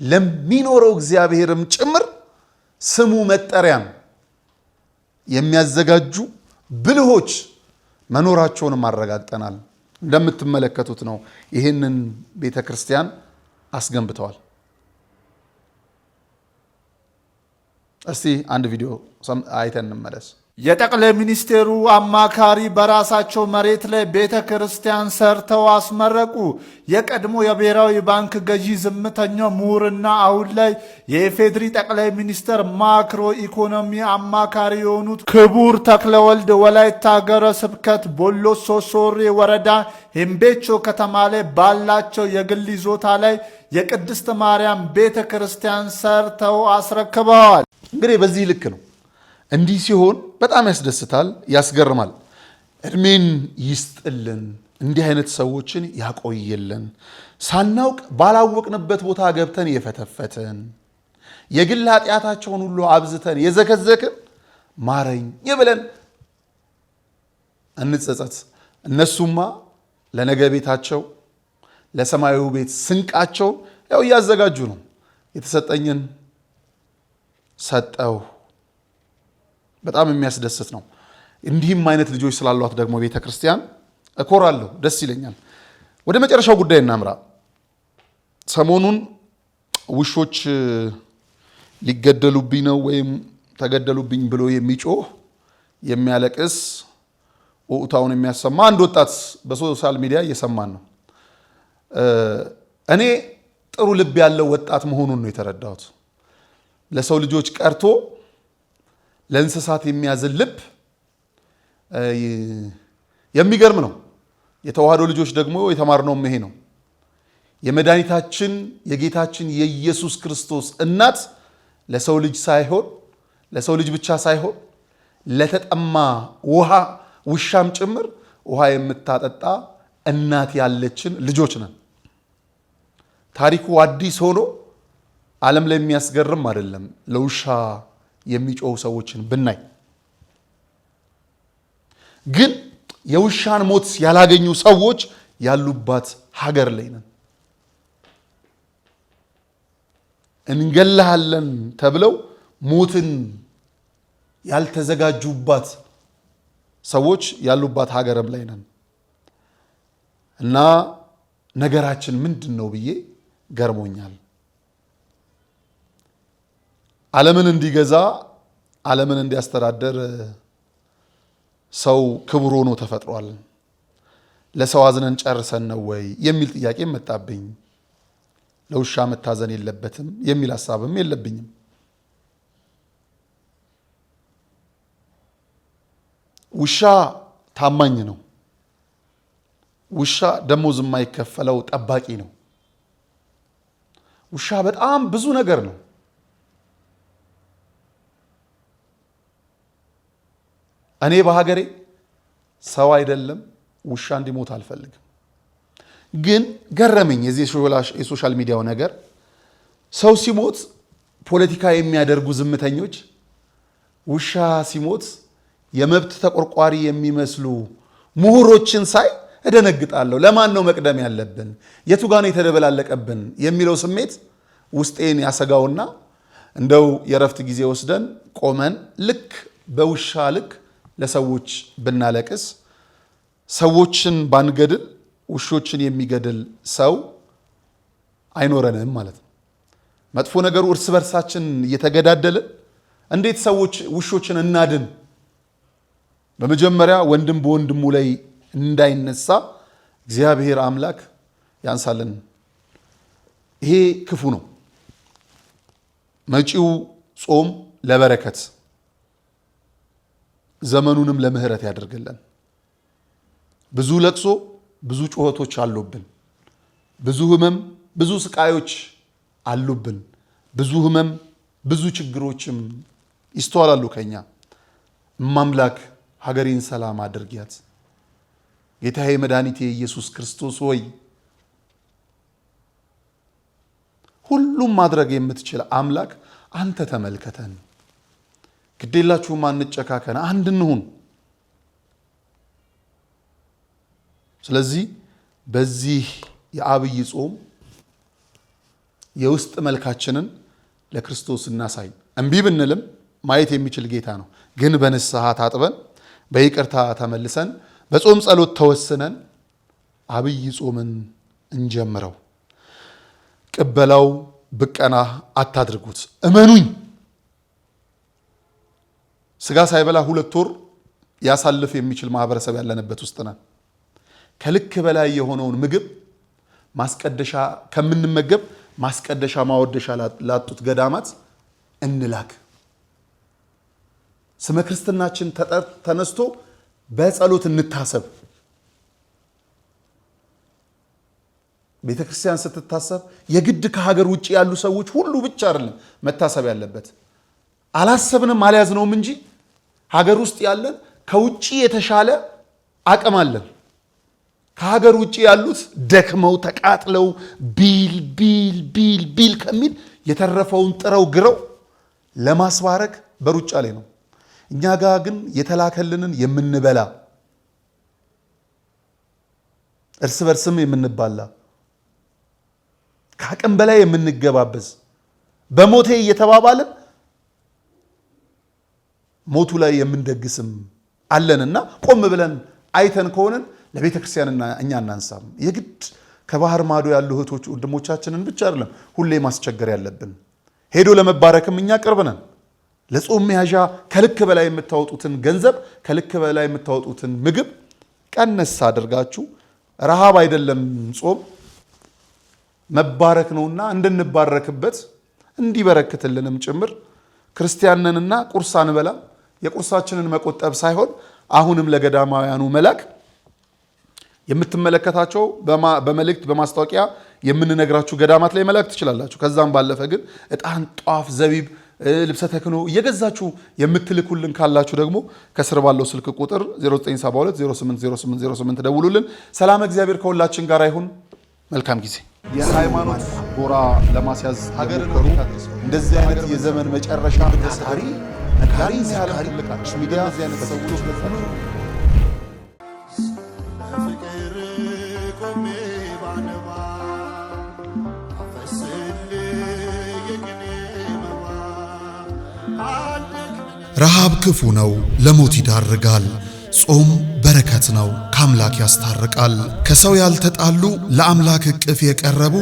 ለሚኖረው እግዚአብሔርም ጭምር ስሙ መጠሪያን የሚያዘጋጁ ብልሆች መኖራቸውንም አረጋግጠናል። እንደምትመለከቱት ነው ይህንን ቤተ ክርስቲያን አስገንብተዋል። እስቲ አንድ ቪዲዮ አይተን እንመለስ። የጠቅላይ ሚኒስቴሩ አማካሪ በራሳቸው መሬት ላይ ቤተ ክርስቲያን ሰርተው አስመረቁ። የቀድሞ የብሔራዊ ባንክ ገዢ ዝምተኛው ምሁርና አሁን ላይ የኢፌድሪ ጠቅላይ ሚኒስትር ማክሮ ኢኮኖሚ አማካሪ የሆኑት ክቡር ተክለወልድ ወላይታ ሀገረ ስብከት ቦሎሶ ሶሬ ወረዳ ሄምቤቾ ከተማ ላይ ባላቸው የግል ይዞታ ላይ የቅድስት ማርያም ቤተ ክርስቲያን ሰርተው አስረክበዋል። እንግዲህ በዚህ ልክ ነው። እንዲህ ሲሆን በጣም ያስደስታል፣ ያስገርማል። እድሜን ይስጥልን፣ እንዲህ አይነት ሰዎችን ያቆየልን። ሳናውቅ ባላወቅንበት ቦታ ገብተን የፈተፈትን የግል ኃጢአታቸውን ሁሉ አብዝተን የዘከዘክን ማረኝ ብለን እንጸጸት። እነሱማ ለነገ ቤታቸው ለሰማያዊ ቤት ስንቃቸው ያው እያዘጋጁ ነው። የተሰጠኝን ሰጠው። በጣም የሚያስደስት ነው። እንዲህም አይነት ልጆች ስላሏት ደግሞ ቤተ ክርስቲያን እኮራለሁ፣ ደስ ይለኛል። ወደ መጨረሻው ጉዳይ እናምራ። ሰሞኑን ውሾች ሊገደሉብኝ ነው ወይም ተገደሉብኝ ብሎ የሚጮህ የሚያለቅስ ኡታውን የሚያሰማ አንድ ወጣት በሶሻል ሚዲያ እየሰማን ነው። እኔ ጥሩ ልብ ያለው ወጣት መሆኑን ነው የተረዳሁት። ለሰው ልጆች ቀርቶ ለእንስሳት የሚያዝን ልብ የሚገርም ነው። የተዋህዶ ልጆች ደግሞ የተማርነው ይሄ ነው። የመድኃኒታችን የጌታችን የኢየሱስ ክርስቶስ እናት ለሰው ልጅ ብቻ ሳይሆን ለተጠማ ውሻም ጭምር ውሃ የምታጠጣ እናት ያለችን ልጆች ነን። ታሪኩ አዲስ ሆኖ ዓለም ላይ የሚያስገርም አይደለም። ለውሻ የሚጮሁ ሰዎችን ብናይ ግን የውሻን ሞት ያላገኙ ሰዎች ያሉባት ሀገር ላይ ነን። እንገላሃለን ተብለው ሞትን ያልተዘጋጁባት ሰዎች ያሉባት ሀገርም ላይ ነን እና ነገራችን ምንድነው ብዬ ገርሞኛል። ዓለምን እንዲገዛ ዓለምን እንዲያስተዳደር ሰው ክቡር ሆኖ ተፈጥሯል። ለሰው አዝነን ጨርሰን ነው ወይ የሚል ጥያቄ መጣብኝ። ለውሻ መታዘን የለበትም የሚል ሐሳብም የለብኝም። ውሻ ታማኝ ነው። ውሻ ደሞዝ የማይከፈለው ጠባቂ ነው። ውሻ በጣም ብዙ ነገር ነው። እኔ በሀገሬ ሰው አይደለም ውሻ እንዲሞት አልፈልግም። ግን ገረመኝ የዚህ የሶሻል ሚዲያው ነገር። ሰው ሲሞት ፖለቲካ የሚያደርጉ ዝምተኞች፣ ውሻ ሲሞት የመብት ተቆርቋሪ የሚመስሉ ምሁሮችን ሳይ እደነግጣለሁ። ለማን ነው መቅደም ያለብን? የቱ ጋር ነው የተደበላለቀብን የሚለው ስሜት ውስጤን ያሰጋውና እንደው የረፍት ጊዜ ወስደን ቆመን ልክ በውሻ ልክ ለሰዎች ብናለቅስ፣ ሰዎችን ባንገድል ውሾችን የሚገድል ሰው አይኖረንም ማለት ነው። መጥፎ ነገሩ እርስ በርሳችን እየተገዳደልን እንዴት ሰዎች ውሾችን እናድን? በመጀመሪያ ወንድም በወንድሙ ላይ እንዳይነሳ እግዚአብሔር አምላክ ያንሳልን። ይሄ ክፉ ነው። መጪው ጾም ለበረከት ዘመኑንም ለምህረት ያደርግልን። ብዙ ለቅሶ፣ ብዙ ጩኸቶች አሉብን። ብዙ ህመም፣ ብዙ ስቃዮች አሉብን። ብዙ ህመም፣ ብዙ ችግሮችም ይስተዋላሉ ከኛ። እማምላክ ሀገሬን ሰላም አድርጊያት። ጌታዬ መድኃኒቴ ኢየሱስ ክርስቶስ ሆይ ሁሉም ማድረግ የምትችል አምላክ አንተ ተመልከተን። ግዴላችሁም አንጨካከን፣ አንድ እንሁን። ስለዚህ በዚህ የአብይ ጾም የውስጥ መልካችንን ለክርስቶስ እናሳይ። እምቢ ብንልም ማየት የሚችል ጌታ ነው። ግን በንስሐ ታጥበን በይቅርታ ተመልሰን በጾም ጸሎት ተወስነን አብይ ጾምን እንጀምረው። ቅበላው ብቀና አታድርጉት። እመኑኝ ስጋ ሳይበላ 2 ወር ያሳልፍ የሚችል ማህበረሰብ ያለንበት ውስጥ ነን። ከልክ በላይ የሆነውን ምግብ ማስቀደሻ ከምንመገብ ማስቀደሻ ማወደሻ ላጡት ገዳማት እንላክ። ስመ ክርስትናችን ተነስቶ በጸሎት እንታሰብ። ቤተ ክርስቲያን ስትታሰብ የግድ ከሀገር ውጭ ያሉ ሰዎች ሁሉ ብቻ አይደለም መታሰብ ያለበት። አላሰብንም አልያዝነውም እንጂ ሀገር ውስጥ ያለን ከውጭ የተሻለ አቅም አለን። ከሀገር ውጭ ያሉት ደክመው ተቃጥለው ቢል ከሚል የተረፈውን ጥረው ግረው ለማስባረክ በሩጫ ላይ ነው። እኛ ጋር ግን የተላከልንን የምንበላ እርስ በርስም የምንባላ ከአቅም በላይ የምንገባበዝ በሞቴ እየተባባልን ሞቱ ላይ የምንደግስም አለንና ቆም ብለን አይተን ከሆነን ለቤተ ክርስቲያንና እኛ እናንሳም። የግድ ከባህር ማዶ ያሉ እህቶች ወንድሞቻችንን ብቻ አይደለም ሁሌ ማስቸገር ያለብን። ሄዶ ለመባረክም እኛ ቅርብ ነን። ለጾም መያዣ ከልክ በላይ የምታወጡትን ገንዘብ ከልክ በላይ የምታወጡትን ምግብ ቀነስ አድርጋችሁ፣ ረሃብ አይደለም ጾም መባረክ ነውና እንድንባረክበት እንዲበረክትልንም ጭምር ክርስቲያንንና ቁርስ አንበላ የቁርሳችንን መቆጠብ ሳይሆን አሁንም ለገዳማውያኑ መላክ የምትመለከታቸው በመልእክት በማስታወቂያ የምንነግራችሁ ገዳማት ላይ መላክ ትችላላችሁ። ከዛም ባለፈ ግን ዕጣን፣ ጧፍ፣ ዘቢብ ልብሰ ተክህኖ እየገዛችሁ የምትልኩልን ካላችሁ ደግሞ ከስር ባለው ስልክ ቁጥር 0972080808 ደውሉልን። ሰላም እግዚአብሔር ከሁላችን ጋር ይሁን። መልካም ጊዜ። የሃይማኖት ጎራ ለማስያዝ ሀገርን እንደዚህ አይነት የዘመን መጨረሻ ነጋሪ ሲያልቅ ልቃችሁ ሚዲያ እዚህ አይነት ሰዎች በዛቸው ረሃብ ክፉ ነው፣ ለሞት ይዳርጋል። ጾም በረከት ነው፣ ከአምላክ ያስታርቃል። ከሰው ያልተጣሉ ለአምላክ እቅፍ የቀረቡ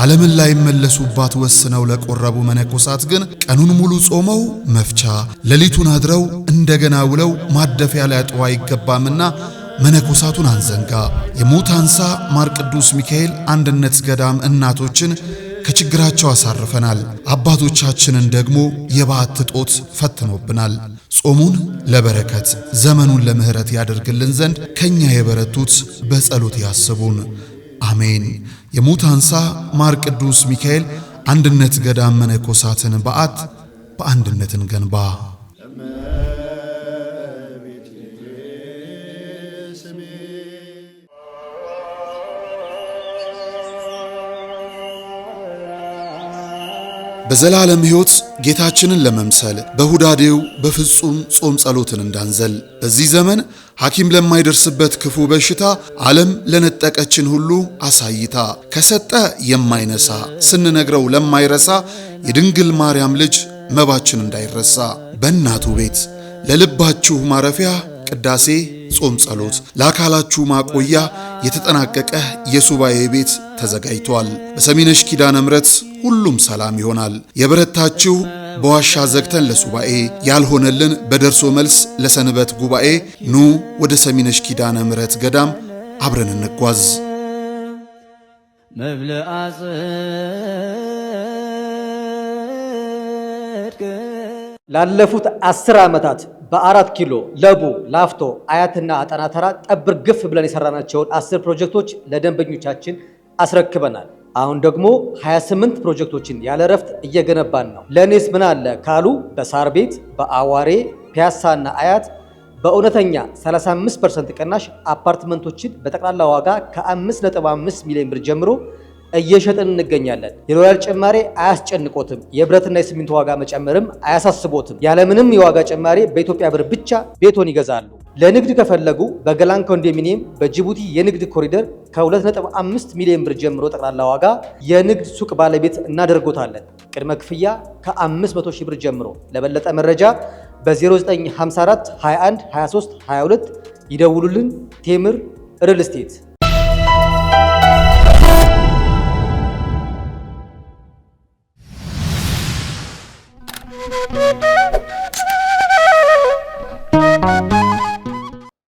ዓለምን ላይ መለሱባት ወስነው ለቆረቡ መነኮሳት ግን ቀኑን ሙሉ ጾመው መፍቻ ሌሊቱን አድረው እንደገና ውለው ማደፊያ ሊያጡ አይገባምና መነኮሳቱን አንዘንጋ። የሙታንሳ ማር ቅዱስ ሚካኤል አንድነት ገዳም እናቶችን ከችግራቸው አሳርፈናል። አባቶቻችንን ደግሞ የበዓት ጦት ፈትኖብናል። ጾሙን ለበረከት ዘመኑን ለምህረት ያደርግልን ዘንድ ከኛ የበረቱት በጸሎት ያስቡን። አሜን። የሙታንሳ ማር ቅዱስ ሚካኤል አንድነት ገዳም መነኮሳትን በዓት በአንድነትን ገንባ። በዘላለም ሕይወት ጌታችንን ለመምሰል በሁዳዴው በፍጹም ጾም ጸሎትን እንዳንዘል። በዚህ ዘመን ሐኪም ለማይደርስበት ክፉ በሽታ ዓለም ለነጠቀችን ሁሉ አሳይታ ከሰጠ የማይነሳ ስንነግረው ለማይረሳ የድንግል ማርያም ልጅ መባችን እንዳይረሳ በእናቱ ቤት ለልባችሁ ማረፊያ ቅዳሴ ጾም ጸሎት ለአካላችሁ ማቆያ የተጠናቀቀ የሱባኤ ቤት ተዘጋጅቷል። በሰሚነሽ ኪዳነ ምሕረት ሁሉም ሰላም ይሆናል። የበረታችሁ በዋሻ ዘግተን ለሱባኤ ያልሆነልን በደርሶ መልስ ለሰንበት ጉባኤ ኑ ወደ ሰሚነሽ ኪዳነ ምሕረት ገዳም አብረን እንጓዝ። ላለፉት 10 ዓመታት በ4 ኪሎ ለቡ ላፍቶ አያትና አጠና ተራ ጠብር ግፍ ብለን የሰራናቸውን 10 ፕሮጀክቶች ለደንበኞቻችን አስረክበናል። አሁን ደግሞ 28 ፕሮጀክቶችን ያለ ረፍት እየገነባን ነው። ለኔስ ምን አለ ካሉ በሳር ቤት፣ በአዋሬ፣ ፒያሳና አያት በእውነተኛ 35% ቅናሽ አፓርትመንቶችን በጠቅላላ ዋጋ ከ5.5 ሚሊዮን ብር ጀምሮ እየሸጥን እንገኛለን። የዶላር ጭማሬ አያስጨንቆትም። የብረትና የሲሚንቶ ዋጋ መጨመርም አያሳስቦትም። ያለምንም የዋጋ ጭማሬ በኢትዮጵያ ብር ብቻ ቤቶን ይገዛሉ። ለንግድ ከፈለጉ በገላን ኮንዶሚኒየም በጅቡቲ የንግድ ኮሪደር ከ2.5 ሚሊዮን ብር ጀምሮ ጠቅላላ ዋጋ የንግድ ሱቅ ባለቤት እናደርጎታለን። ቅድመ ክፍያ ከ500 ሺህ ብር ጀምሮ። ለበለጠ መረጃ በ0954 21 23 22 ይደውሉልን። ቴምር ሪል ስቴት።